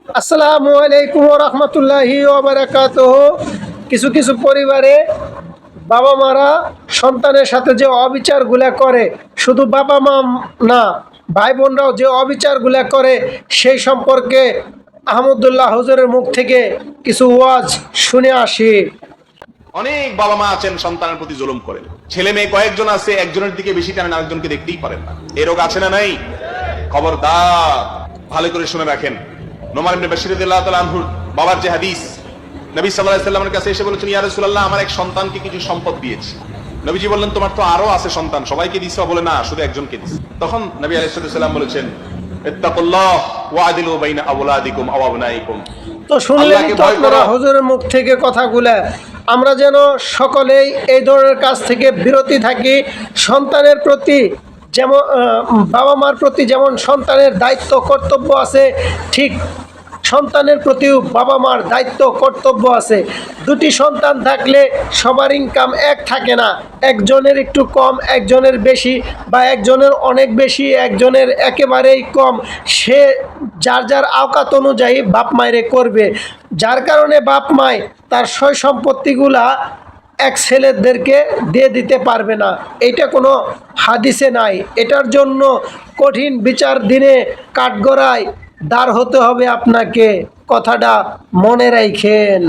আসসালামু আলাইকুম ওয়া রাহমাতুল্লাহি ওয়া বারাকাতুহু। কিছু কিছু পরিবারে বাবা মারা সন্তানের সাথে যে অবিচারগুলা করে, শুধু বাবা মা না, ভাই বোনরাও যে অবিচারগুলা করে, সেই সম্পর্কে আহমদুল্লাহ হুজুরের মুখ থেকে কিছু ওয়াজ শুনে আসি। অনেক বাবা মা আছেন সন্তানের প্রতি জুলুম করেন। ছেলে মেয়ে কয়েকজন আছে, একজনের দিকে বেশি টানেন, আরেকজনকে দেখতেই পারেন না। এই রোগ আছে না নাই? খবরদার, ভালো করে শুনে রাখেন। নোমান ইবনে বাশির রাদিয়াল্লাহু তাআলা আনহু বাবার যে হাদিস, নবী সাল্লাল্লাহু আলাইহি সাল্লামের কাছে এসে বলেছেন, ইয়া রাসূলুল্লাহ, আমার এক সন্তানকে কিছু সম্পদ দিয়েছি। নবীজি বললেন, তোমার তো আরো আছে সন্তান, সবাইকে দিছো? বলে না, শুধু একজনকে দিছি। তখন নবী আলাইহিস সালাম বলেছেন, ইত্তাকুল্লাহ ওয়া আদিলু বাইনা আওলাদিকুম আও আবনাইকুম। তো শুনলেন তো আপনারা হুজুরের মুখ থেকে কথাগুলা। আমরা যেন সকলেই এই ধরনের কাজ থেকে বিরতি থাকি। সন্তানের প্রতি যেমন বাবা মার প্রতি যেমন সন্তানের দায়িত্ব কর্তব্য আছে, ঠিক সন্তানের প্রতিও বাবা মার দায়িত্ব কর্তব্য আছে। দুটি সন্তান থাকলে সবার ইনকাম এক থাকে না, একজনের একটু কম, একজনের বেশি, বা একজনের অনেক বেশি, একজনের একেবারেই কম। সে যার যার আওকাত অনুযায়ী বাপ মায়েরে করবে, যার কারণে বাপ মায় তার সয় সম্পত্তিগুলা এক ছেলেদেরকে দিয়ে দিতে পারবে না। এটা কোনো হাদিসে নাই। এটার জন্য কঠিন বিচার দিনে কাঠগড়ায় দাঁড় হতে হবে আপনাকে। কথাটা মনে রাখেন।